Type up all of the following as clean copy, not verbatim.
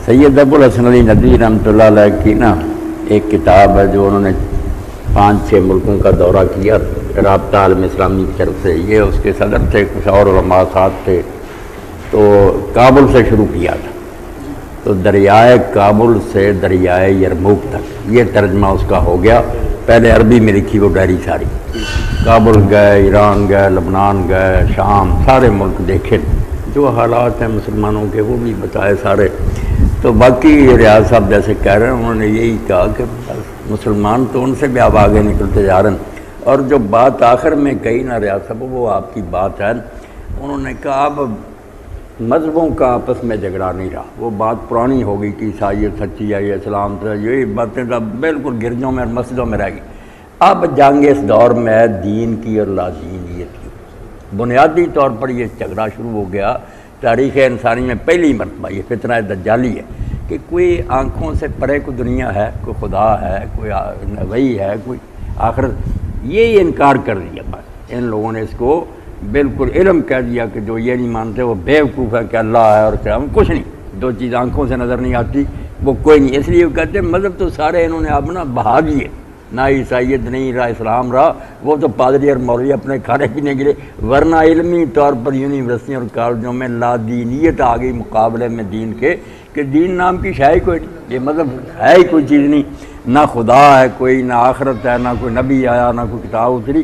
سید ابو الحسن علی ندوی رحمۃ اللہ علیہ کی نا ایک کتاب ہے جو انہوں نے 5-6 ملکوں کا دورہ کیا رابطہ عالم اسلامی کی طرف سے. یہ اس کے صدر تھے, کچھ اور علماء ساتھ تھے. تو کابل سے شروع کیا تھا, تو دریائے کابل سے دریائے یرموک تک یہ ترجمہ اس کا ہو گیا. پہلے عربی میں لکھی وہ ڈائری ساری. کابل گئے, ایران گئے, لبنان گئے, شام, سارے ملک دیکھے, جو حالات ہیں مسلمانوں کے وہ بھی بتائے سارے. تو باقی ریاض صاحب جیسے کہہ رہے ہیں, انہوں نے یہی کہا کہ مسلمان تو ان سے بھی آپ آگے نکلتے جا رہے ہیں. اور جو بات آخر میں کہی نا ریاض صاحب, وہ آپ کی بات ہے. انہوں نے کہا اب مذہبوں کا آپس میں جھگڑا نہیں رہا, وہ بات پرانی ہو گئی کہ عیسائیت سچی ہے, یہ اسلام سے, یہی باتیں تو بالکل گرجوں میں اور مسجدوں میں رہ گئی. اب جنگ اس دور میں ہے دین کی اور لا دینیت کی. بنیادی طور پر یہ جھگڑا شروع ہو گیا تاریخ انسانی میں پہلی مرتبہ. یہ فتنہ دجالی ہے کہ کوئی آنکھوں سے پرے کوئی دنیا ہے, کوئی خدا ہے, کوئی وہی ہے, کوئی آخرت. یہ انکار کر دیا بس ان لوگوں نے, اس کو بالکل علم کہہ دیا کہ جو یہ نہیں مانتے وہ بیوقوف ہے کہ اللہ ہے اور کیا, کچھ نہیں. جو چیز آنکھوں سے نظر نہیں آتی وہ کوئی نہیں. اس لیے وہ کہتے ہیں مذہب تو سارے انہوں نے اب نا بہا دیے, نہ عیسائیت نہیں رہا, اسلام رہا. وہ تو پادری اور مولوی اپنے کھانے پینے کے لیے, ورنہ علمی طور پر یونیورسٹیوں اور کالجوں میں لا دینیت آ گئی مقابلے میں دین کے, کہ دین نام کی شے کوئی نہیں. یہ مذہب ہے ہی کوئی چیز نہیں, نہ خدا ہے کوئی, نہ آخرت ہے, نہ کوئی نبی آیا, نہ کوئی کتاب اتری.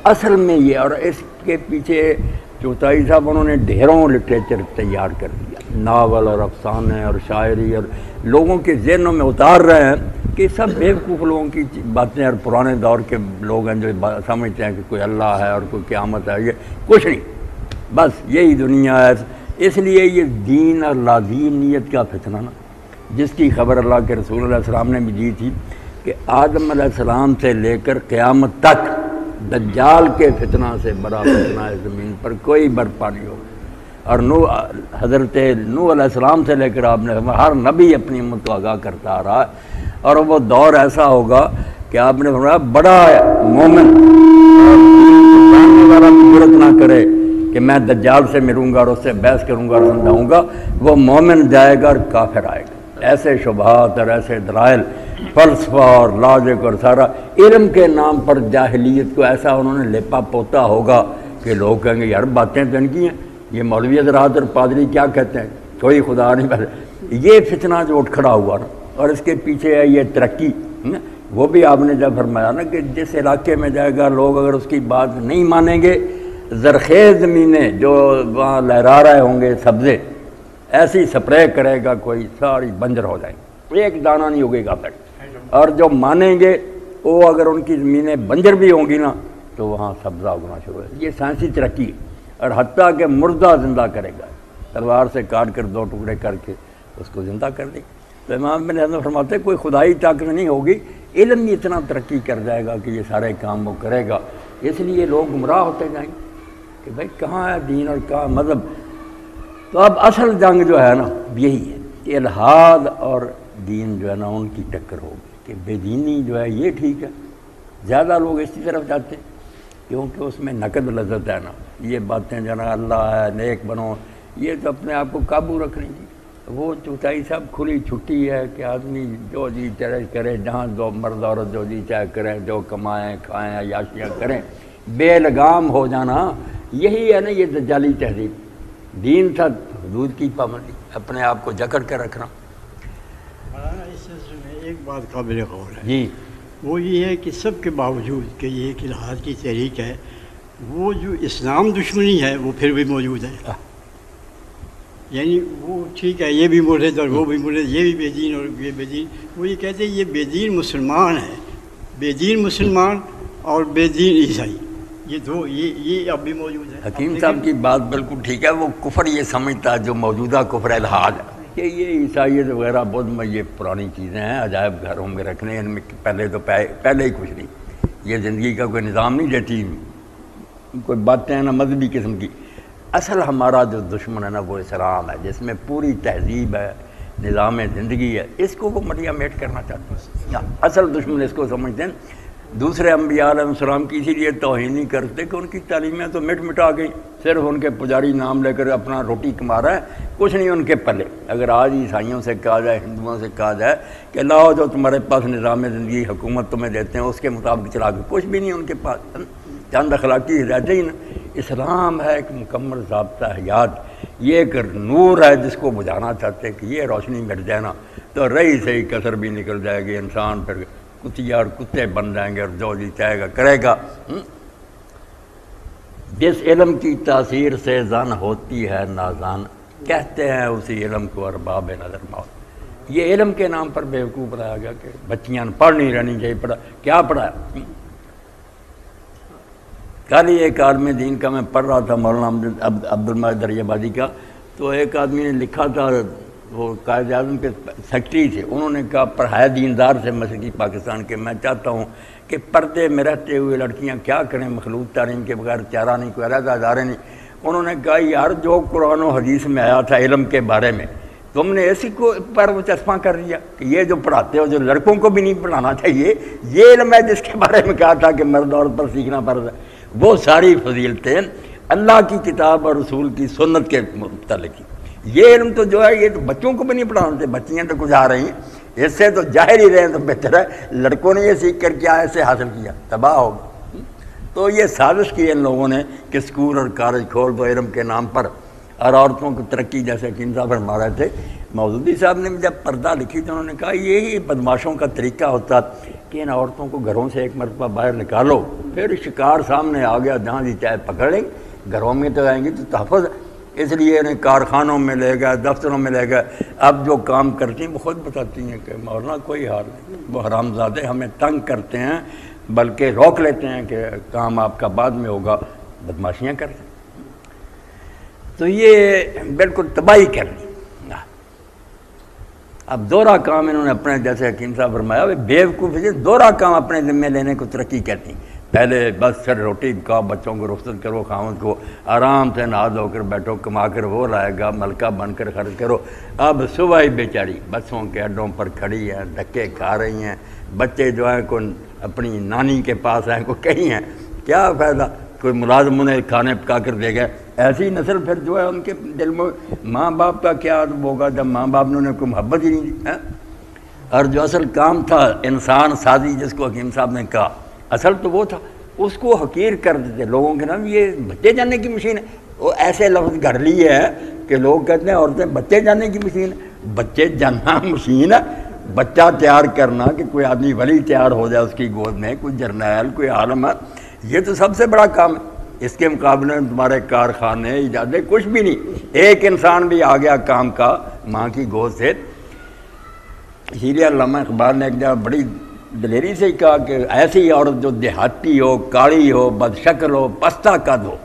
اصل میں یہ, اور اس کے پیچھے چوتھائی صاحب انہوں نے ڈھیروں لٹریچر تیار کر دیا, ناول اور افسانے اور شاعری, اور لوگوں کے ذہنوں میں اتار رہے ہیں کہ سب بیوقوف لوگوں کی باتیں, اور پرانے دور کے لوگ ہیں جو سمجھتے ہیں کہ کوئی اللہ ہے اور کوئی قیامت ہے. یہ کچھ نہیں, بس یہی دنیا ہے. اس لیے یہ دین اور لا دینیت کا فتنہ نا, جس کی خبر اللہ کے رسول علیہ السلام نے بھی دی تھی کہ آدم علیہ السلام سے لے کر قیامت تک دجال کے فتنہ سے بڑا فتنہ ہے زمین پر کوئی برپا نہیں ہوگا. اور حضرت نوح علیہ السلام سے لے کر آپ نے ہر نبی اپنی امت کو آگاہ کرتا آ رہا ہے. اور وہ دور ایسا ہوگا کہ آپ نے فرمایا بڑا مومن والا جرأت نہ کرے کہ میں دجال سے ملوں گا اور اس سے بحث کروں گا اور سمجھاؤں گا, وہ مومن جائے گا اور کافر آئے گا. ایسے شبہات اور ایسے دلائل, فلسفہ اور لاجک اور سارا علم کے نام پر جاہلیت کو ایسا انہوں نے لیپا پوتا ہوگا کہ لوگ کہیں گے یار باتیں تو ان کی ہیں, یہ مولوی حضرات اور پادری کیا کہتے ہیں, کوئی خدا نہیں. پہلے یہ فتنہ جو اٹھ کھڑا ہوا نا, اور اس کے پیچھے ہے یہ ترقی. وہ بھی آپ نے جب فرمایا نا کہ جس علاقے میں جائے گا لوگ اگر اس کی بات نہیں مانیں گے, زرخیز زمینیں جو وہاں لہرا رہے ہوں گے سبزے, ایسی سپرے کرے گا کوئی, ساری بنجر ہو جائیں گے, ایک دانہ نہیں ہوگے گا تک. اور جو مانیں گے وہ اگر ان کی زمینیں بنجر بھی ہوں گی نا تو وہاں سبزہ اگنا شروع ہے. یہ سائنسی ترقی ہے. اور حتیٰ کہ مردہ زندہ کرے گا, تلوار سے کاٹ کر 2 ٹکڑے کر کے اس کو زندہ کر دے گا. تو امام بن حزم فرماتے ہیں کوئی خدائی طاقت نہیں ہوگی, علم ہی اتنا ترقی کر جائے گا کہ یہ سارے کام وہ کرے گا. اس لیے لوگ گمراہ ہوتے جائیں گے کہ بھائی کہاں ہے دین اور کہاں مذہب. تو اب اصل جنگ جو ہے نا یہی ہے کہ الحاد اور دین جو ہے نا ان کی ٹکر ہوگی, کہ بے دینی جو ہے یہ ٹھیک ہے. زیادہ لوگ اسی طرف جاتے ہیں کیونکہ اس میں نقد لذت ہے نا. یہ باتیں جو نا اللہ ہے, نیک بنو, یہ تو اپنے آپ کو قابو رکھنے کی. وہ چوتھائی صاحب کھلی چھٹی ہے کہ آدمی جو جی چاہے کرے, جہاں دو مرد عورت جو جی چاہے کریں, جو کمائیں کھائیں عیاشیاں کریں, بے لگام ہو جانا, یہی ہے نا یہ دجالی تہذیب. دین تھا حدود کی پابندی, اپنے آپ کو جکڑ کے رکھنا. اس سلسلے میں ایک بات قابل غور ہے جی, وہ یہ ہے کہ سب کے باوجود کہ یہ ایک الحاد کی تحریک ہے, وہ جو اسلام دشمنی ہے وہ پھر بھی موجود ہے. یعنی وہ ٹھیک ہے یہ بھی مرتد اور وہ بھی مرتد, یہ بھی بے دین اور یہ بے دین. وہ یہ کہتے ہیں یہ بے دین مسلمان ہے, بے دین مسلمان اور بے دین عیسائی, یہ دو یہ اب بھی موجود ہے. حکیم صاحب کی بات بالکل ٹھیک ہے. وہ کفر یہ سمجھتا ہے جو موجودہ کفر الحاد ہے کہ یہ عیسائیت وغیرہ بدھ میں یہ پرانی چیزیں ہیں, عجائب گھروں میں رکھنے, ان میں پہلے ہی کچھ نہیں, یہ زندگی کا کوئی نظام نہیں دیتی, کوئی باتیں ہیں نا مذہبی قسم کی. اصل ہمارا جو دشمن ہے نا وہ اسلام ہے, جس میں پوری تہذیب ہے, نظام زندگی ہے. اس کو وہ مٹیا میٹ کرنا چاہتے ہیں. اصل دشمن اس کو سمجھتے ہیں. دوسرے انبیاء علیہ السلام کی اسی لیے توہین نہیں کرتے کہ ان کی تعلیمیں تو مٹ مٹا گئی. صرف ان کے پجاری نام لے کر اپنا روٹی کما رہا ہے، کچھ نہیں ان کے پلے۔ اگر آج عیسائیوں سے کہا جائے، ہندوؤں سے کہا جائے کہ لاؤ جو تمہارے پاس نظام زندگی حکومت تمہیں دیتے ہیں اس کے مطابق چلا کے، کچھ بھی نہیں ان کے پاس، چند اخلاقی ہدایتیں ہی نا۔ اسلام ہے ایک مکمل ضابطہ حیات، یہ ایک نور ہے جس کو بجھانا چاہتے ہیں کہ یہ روشنی مٹ جائے نا تو رہی سے ہی کثر بھی نکل جائے گی، انسان پھر کتیا اور کتے بن جائیں گے اور جو جی چاہے گا کرے گا۔ جس علم کی تاثیر سے زن ہوتی ہے نازان، کہتے ہیں اسی علم کو ارباب نظر موت۔ یہ علم کے نام پر بیوقوف بنایا گیا کہ بچیاں پڑھ نہیں رہنی چاہیے، پڑھا کیا پڑھا؟ کل ہی ایک عالم دین کا میں پڑھ رہا تھا، مولانا عبدالمجید دریابادی کا، تو ایک آدمی نے لکھا تھا، وہ قائد اعظم کے سیکرٹری تھے، انہوں نے کہا پڑھائے دیندار سے مشرقی پاکستان کے، میں چاہتا ہوں کہ پردے میں رہتے ہوئے لڑکیاں کیا کریں، مخلوط تعلیم کے بغیر چارہ نہیں، کوئی علیحدہ ادارے نہیں۔ انہوں نے کہا یار جو قرآن و حدیث میں آیا تھا علم کے بارے میں، تم نے اسی کو پر وہ چسپاں کر دیا کہ یہ جو پڑھاتے ہو جو لڑکوں کو بھی نہیں پڑھانا چاہیے، یہ علم ہے جس کے بارے میں کہا تھا کہ مرد عورت پر سیکھنا فرض ہے۔ وہ ساری فضیلتیں اللہ کی کتاب اور رسول کی سنت کے متعلق، یہ علم تو جو ہے یہ تو بچوں کو بھی نہیں پڑھانا چاہیے، بچیاں تو کچھ آ رہی ہیں، اس سے تو ظاہر ہی رہے تو بہتر ہے۔ لڑکوں نے یہ سیکھ کر کیا ایسے حاصل کیا، تباہ ہوگا۔ تو یہ سازش کی ان لوگوں نے کہ سکول اور کالج کھول دو علم کے نام پر، اور عورتوں کو ترقی، جیسے کہ صاحب فرما رہے تھے، مودودی صاحب نے جب پردہ لکھی تو انہوں نے کہا یہی بدماشوں کا طریقہ ہوتا کہ ان عورتوں کو گھروں سے ایک مرتبہ باہر نکالو، پھر شکار سامنے آ گیا، جہاں جی چاہے پکڑ لیں، گھروں میں تو آئیں گی تو تحفظ، اس لیے انہیں کارخانوں میں لے گئے، دفتروں میں لے گئے۔ اب جو کام کرتی ہیں وہ خود بتاتی ہیں کہ مولانا کوئی حال نہیں، وہ حرامزادے ہمیں تنگ کرتے ہیں، بلکہ روک لیتے ہیں کہ کام آپ کا بعد میں ہوگا، بدماشیاں کرتے ہیں۔ تو یہ بالکل تباہی کر دی۔ اب دوہرا کام انہوں نے اپنے، جیسے حکیم صاحب فرمایا، بیوقوفی دوہرا کام اپنے ذمے لینے کو ترقی کہتی ہیں۔ پہلے بس سر روٹی پکاؤ، بچوں کو رخصت کرو، خاوند کو آرام سے نہا دھو کر بیٹھو، کما کر وہ لائے گا، ملکہ بن کر خرچ کرو۔ اب صبح ہی بیچاری بسوں کے اڈوں پر کھڑی ہیں، دھکے کھا رہی ہیں، بچے جو ہیں کوئی اپنی نانی کے پاس ہیں، کوئی کہیں ہیں، کیا فائدہ؟ کوئی ملازم انہیں کھانے پکا کر دے گئے۔ ایسی نسل پھر جو ہے ان کے دل میں ماں باپ کا کیا ہوگا جب ماں باپ نے انہیں کوئی محبت ہی نہیں دی۔ اور جو اصل کام تھا انسان سازی، جس کو حکیم صاحب نے کہا، اصل تو وہ تھا، اس کو حقیر کر دیتے لوگوں کے نام، یہ بچے جاننے کی مشین ہے۔ وہ ایسے لفظ گھڑ لیے ہے کہ لوگ کہتے ہیں عورتیں بچے جاننے کی مشین ہے۔ بچے جاننا مشین ہے، بچہ تیار کرنا کہ کوئی آدمی ولی تیار ہو جائے اس کی گود میں، کوئی جرنیل، کوئی عالم ہے، یہ تو سب سے بڑا کام ہے۔ اس کے مقابلے میں تمہارے کارخانے، ایجادیں، کچھ بھی نہیں۔ ایک انسان بھی آ گیا کام کا ماں کی گود سے۔ اسی لیے علامہ اقبال نے ایک جگہ بڑی دلیری سے کہا کہ ایسی عورت جو دیہاتی ہو، کاڑی ہو، بد شکل ہو، پستہ قد ہو،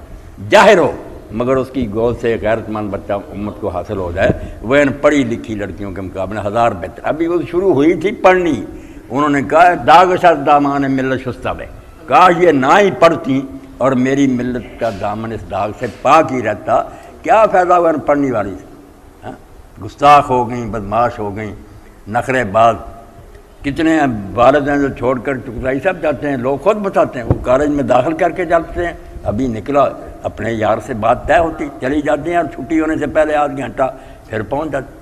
جاہر ہو، مگر اس کی گود سے غیرت مند بچہ امت کو حاصل ہو جائے، وہ ان پڑھی لکھی لڑکیوں کے مقابلے ہزار بہتر۔ ابھی وہ شروع ہوئی تھی پڑھنی، انہوں نے کہا داغ شد دامان ملت شستہ بے، کاش یہ نہ ہی پڑھتی اور میری ملت کا دامن اس داغ سے پاک ہی رہتا، کیا فائدہ ہوا ان پڑھنے والی سے؟ گستاخ ہو گئیں، بدماش ہو گئیں، نخرے باز۔ کتنے والد ہیں جو چھوڑ کر ٹکرائی صاحب جاتے ہیں، لوگ خود بتاتے ہیں، وہ کالج میں داخل کر کے جاتے ہیں، ابھی نکلا اپنے یار سے بات طے ہوتی، چلی جاتی ہیں اور چھٹی ہونے سے پہلے آدھ گھنٹہ پھر پہنچ جاتی،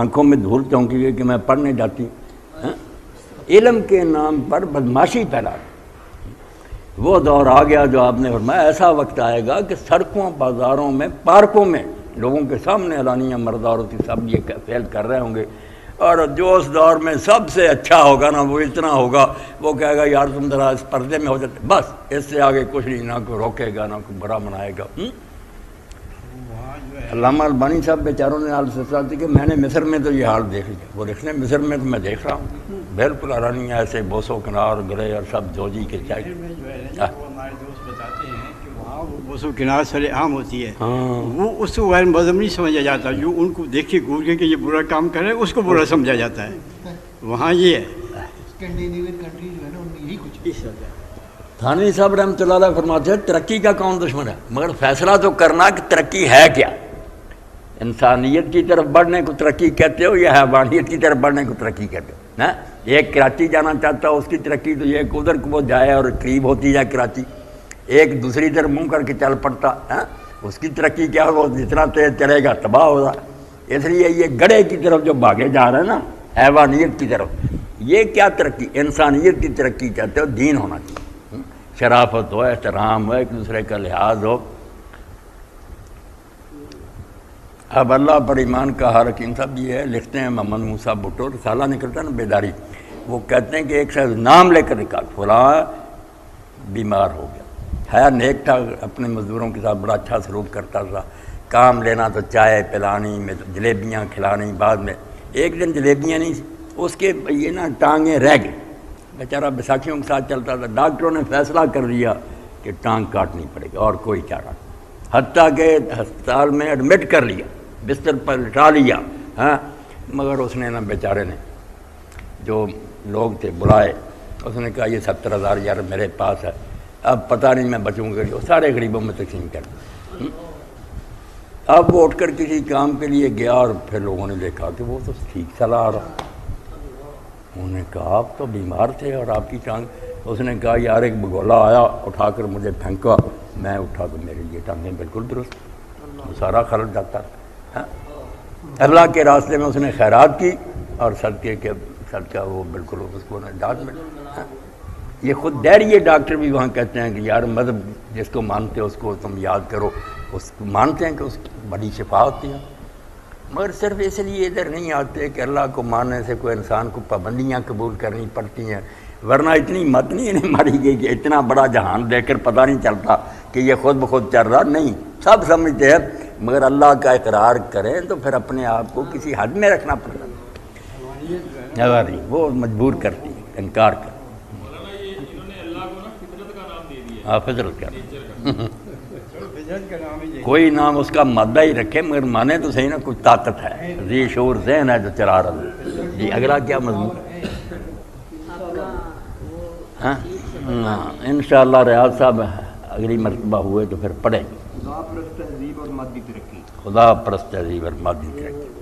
آنکھوں میں دھول چونکی گئی کہ میں پڑھنے جاتی ہوں۔ علم کے نام پر بدماشی پھیلا، وہ دور آ گیا جو آپ نے فرمایا، ایسا وقت آئے گا کہ سڑکوں، بازاروں میں، پارکوں میں لوگوں کے سامنے اعلانیہ مرد عورت سب یہ فیل کر رہے ہوں گے، اور جو اس دور میں سب سے اچھا ہوگا نا وہ اتنا ہوگا، وہ کہے گا یار تم ذرا اس پردے میں ہو جاتے، بس اس سے آگے کچھ نہیں، نہ کوئی روکے گا نہ کوئی برا منائے گا۔ علامہ البانی صاحب بیچاروں نے حال سے ساتھ کہ میں نے مصر میں تو یہ حال دیکھ لیا، وہ لکھنے مصر میں تو میں دیکھ رہا ہوں بالکل حیرانی، ایسے بوسو کنار گرے اور سب جوجی کے چائے۔ وہ ہمارے دوست بتاتے ہیں کہ وہاں وہ بوسو کنار سر عام ہوتی ہے، وہ اس کو غیر مذہب نہیں سمجھا جاتا، جو ان کو دیکھ کے گور کے کہ یہ برا کام کر رہے ہیں اس کو برا سمجھا جاتا ہے، وہاں یہ ہے۔ تھانوی صاحب رحمۃ اللہ علیہ فرماتے ہیں ترقی کا کون دشمن ہے، مگر فیصلہ تو کرنا کہ ترقی ہے کیا۔ انسانیت کی طرف بڑھنے کو ترقی کہتے ہو یا حیوانیت کی طرف بڑھنے کو ترقی کہتے ہو نا؟ ایک کراچی جانا چاہتا ہے، اس کی ترقی تو یہ کہ ادھر کو وہ جائے اور قریب ہوتی جائے کراچی، ایک دوسری طرف منہ کر کے چل پڑتا ہے، اس کی ترقی کیا وہ جتنا تیز چلے گا تباہ ہوگا. اس لیے یہ گڑھے کی طرف جو بھاگے جا رہے ہیں نا، حیوانیت کی طرف، یہ کیا ترقی؟ انسانیت کی ترقی چاہتے ہو، دین ہونا چاہیے، شرافت ہو، احترام ہو، ایک دوسرے کا لحاظ ہو. اب اللہ پر ایمان کا حال حکیم صاحب یہ ہے، لکھتے ہیں محمد موسیٰ بھٹو، رسالہ نکلتا ہے نا بیداری، وہ کہتے ہیں کہ ایک شخص نام لے کر نکال فلاں بیمار ہو گیا، ہے نیک تھا، اپنے مزدوروں کے ساتھ بڑا اچھا سلوک کرتا تھا، کام لینا تو چائے پلانی میں جلیبیاں کھلانی، بعد میں ایک دن جلیبیاں نہیں، اس کے یہ نا ٹانگیں رہ گئی، بیچارہ بیساکھیوں کے ساتھ چلتا تھا. ڈاکٹروں نے فیصلہ کر دیا کہ ٹانگ کاٹنی پڑے گی اور کوئی چارہ نہیں، حتیٰ کہ ہسپتال میں ایڈمٹ کر لیا، بستر پر لٹا لیا، ہاں، مگر اس نے نا بیچارے نے جو لوگ تھے بلائے، اس نے کہا یہ 70,000 یار میرے پاس ہے، اب پتہ نہیں میں بچوں گا، سارے غریبوں میں تقسیم کر دیں. اب وہ اٹھ کر کسی کام کے لیے گیا اور پھر لوگوں نے دیکھا کہ وہ تو ٹھیک چلا آ رہا. انہوں نے کہا آپ تو بیمار تھے اور آپ کی ٹانگ، اس نے کہا یار ایک بگولا آیا اٹھا کر مجھے پھینکا، میں اٹھا تو میری یہ ٹانگیں بالکل درست، وہ سارا خرچ جاتا تھا. اللہ کے راستے میں اس نے خیرات کی اور صدقہ وہ بالکل اس کو نجات ملی. یہ خود دہریے ڈاکٹر بھی وہاں کہتے ہیں کہ یار مذہب جس کو مانتے ہو اس کو تم یاد کرو، اس کو مانتے ہیں کہ اس کی بڑی شفا ہوتی ہے، مگر صرف اس لیے ادھر نہیں آتے کہ اللہ کو ماننے سے کوئی انسان کو پابندیاں قبول کرنی پڑتی ہیں، ورنہ اتنی مت نہیں انہیں ماری گئی کہ اتنا بڑا جہان دیکھ کر پتہ نہیں چلتا کہ یہ خود بخود چل رہا. نہیں، سب سمجھتے ہیں، مگر اللہ کا اقرار کریں تو پھر اپنے آپ کو کسی حد میں رکھنا پڑتا ہے، وہ مجبور کرتی ہے انکار کر. ہاں فطرت کا کوئی نام اس کا مادہ ہی رکھے، مگر مانے تو صحیح نا کچھ طاقت ہے، ذی شعور ذہن ہے جو چلا رہا ہے. جی اگلا کیا مضمون؟ ہاں انشاءاللہ ریاض صاحب اگلی مرتبہ ہوئے تو پھر پڑھیں گے. خدا پرست تہذیب اور مادی ترقی.